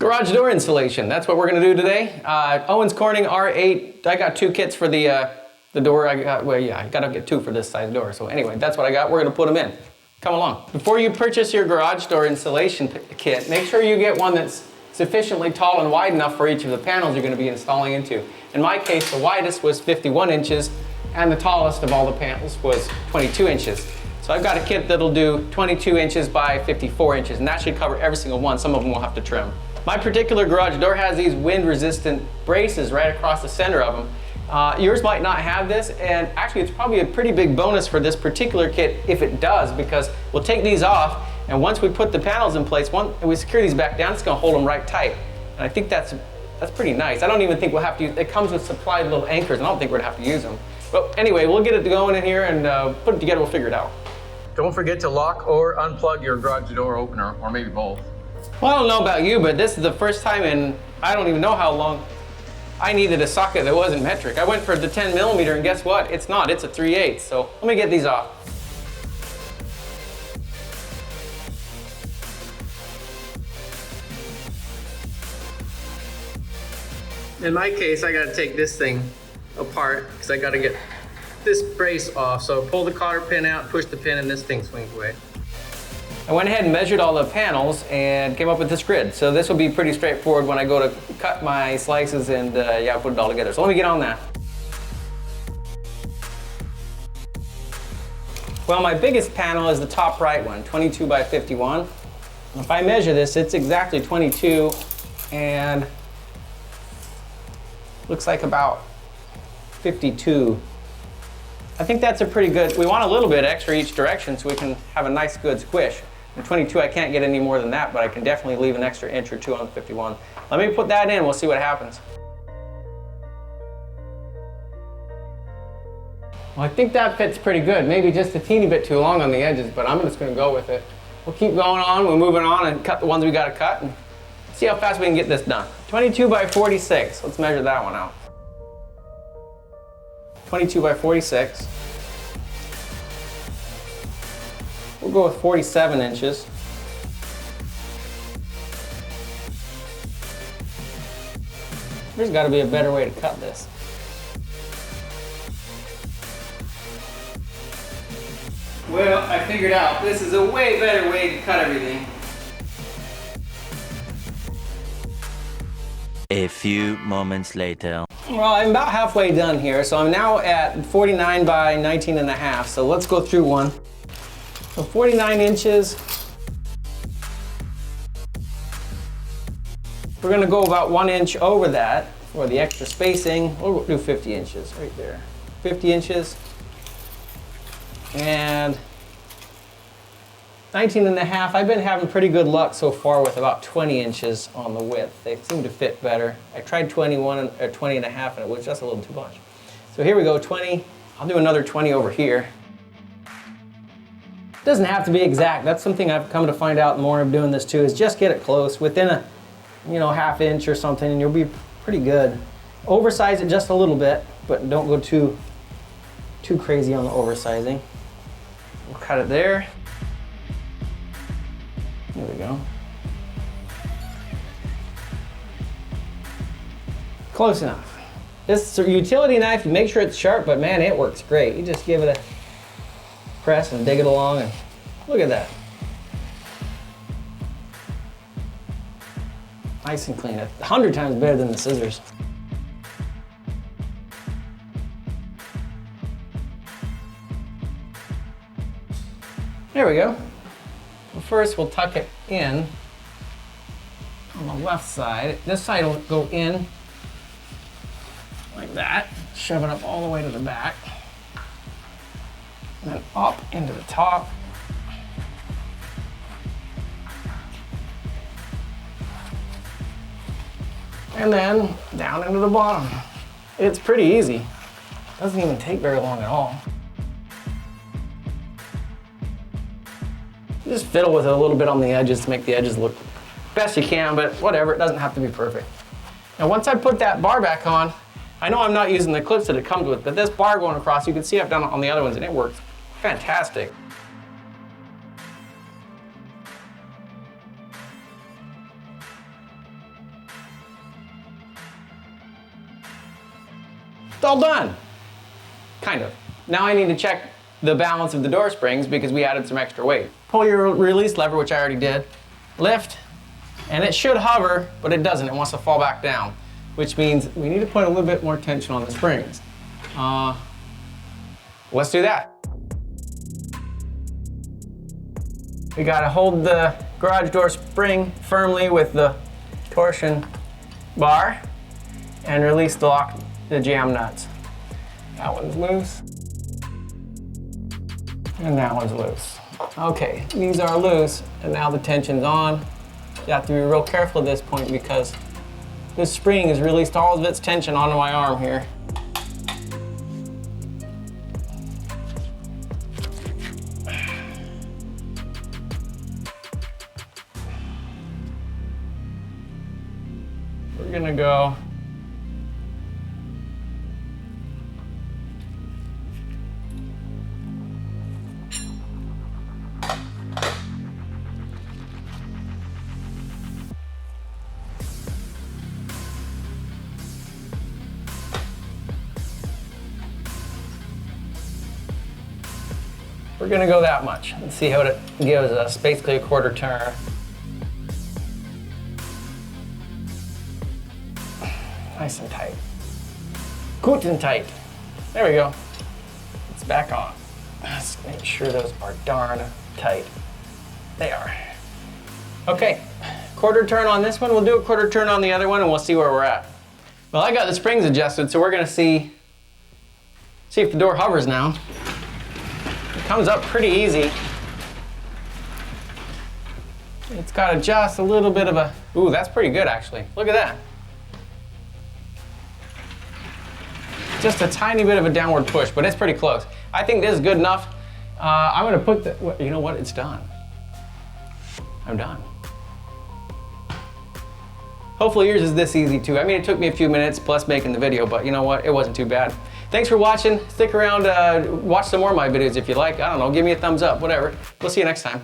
Garage door installation, that's what we're gonna do today. Owens Corning R8, I got 2 kits for the door. I gotta get 2 for this size door. So anyway, that's what I got. We're gonna put them in. Come along. Before you purchase your garage door installation kit, make sure you get one that's sufficiently tall and wide enough for each of the panels you're gonna be installing into. In my case, the widest was 51 inches and the tallest of all the panels was 22 inches. So I've got a kit that'll do 22 inches by 54 inches, and that should cover every single one. Some of them will have to trim. My particular garage door has these wind-resistant braces right across the center of them. Yours might not have this, and actually it's probably a pretty big bonus for this particular kit if it does, because we'll take these off, and once we put the panels in place, and we secure these back down, it's gonna hold them right tight. And I think that's pretty nice. I don't even think we'll have to use, it comes with supplied little anchors, and I don't think we're gonna have to use them. But anyway, we'll get it going in here and put it together, we'll figure it out. Don't forget to lock or unplug your garage door opener, or maybe both. Well, I don't know about you, but this is the first time in I don't even know how long I needed a socket that wasn't metric. I went for the 10mm, and guess what? It's not, it's a 3/8. So let me get these off. In my case, I gotta take this thing apart because I gotta get this brace off. So pull the cotter pin out, push the pin, and this thing swings away. I went ahead and measured all the panels and came up with this grid. So this will be pretty straightforward when I go to cut my slices and put it all together. So let me get on that. Well, my biggest panel is the top right one, 22 by 51. If I measure this, it's exactly 22 and looks like about 52. I think that's a pretty good, we want a little bit extra each direction so we can have a nice good squish. In 22, I can't get any more than that, but I can definitely leave an extra inch or 2 on the 51. Let me put that in, we'll see what happens. Well, I think that fits pretty good. Maybe just a teeny bit too long on the edges, but I'm just gonna go with it. We'll keep going on, we're moving on and cut the ones we gotta cut and see how fast we can get this done. 22 by 46, let's measure that one out. 22 by 46. We'll go with 47 inches. There's got to be a better way to cut this. Well, I figured out this is a way better way to cut everything. A few moments later. Well, I'm about halfway done here, so I'm now at 49 by 19 and a half, so let's go through one. So 49 inches. We're gonna go about 1 inch over that for the extra spacing. We'll do 50 inches right there. 50 inches. And 19 and a half. I've been having pretty good luck so far with about 20 inches on the width. They seem to fit better. I tried 21 or 20 and a half and it was just a little too much. So here we go, 20. I'll do another 20 over here. It doesn't have to be exact. That's something I've come to find out more of doing this too, is just get it close within a, half inch or something and you'll be pretty good. Oversize it just a little bit, but don't go too crazy on the oversizing. We'll cut it there. There we go. Close enough. This utility knife, you make sure it's sharp, but man, it works great. You just give it a press and dig it along and look at that. Nice and clean. 100 times better than the scissors. There we go. Well, first we'll tuck it in on the left side. This side will go in like that. Shove it up all the way to the back. And then up into the top. And then down into the bottom. It's pretty easy. Doesn't even take very long at all. Just fiddle with it a little bit on the edges to make the edges look best you can, but whatever, it doesn't have to be perfect. Now once I put that bar back on, I know I'm not using the clips that it comes with, but this bar going across, you can see I've done it on the other ones and it works fantastic. It's all done. Kind of. Now I need to check the balance of the door springs because we added some extra weight. Pull your release lever, which I already did. Lift, and it should hover, but it doesn't. It wants to fall back down, which means we need to put a little bit more tension on the springs. Let's do that. We gotta hold the garage door spring firmly with the torsion bar and release the jam nuts. That one's loose. And that one's loose. Okay, these are loose, and now the tension's on. You have to be real careful at this point because this spring has released all of its tension onto my arm here. We're gonna go that much and see how it gives us, basically a quarter turn. Nice and tight. Good and tight. There we go. It's back on. Let's make sure those are darn tight. They are. Okay, quarter turn on this one. We'll do a quarter turn on the other one and we'll see where we're at. Well, I got the springs adjusted, so we're gonna see if the door hovers now. It comes up pretty easy. It's got just a little bit of a, ooh, that's pretty good actually. Look at that. Just a tiny bit of a downward push, but it's pretty close. I think this is good enough. I'm gonna put the, you know what, it's done. I'm done. Hopefully yours is this easy too. I mean, it took me a few minutes plus making the video, but you know what, it wasn't too bad. Thanks for watching. Stick around, watch some more of my videos if you like. I don't know, give me a thumbs up, whatever. We'll see you next time.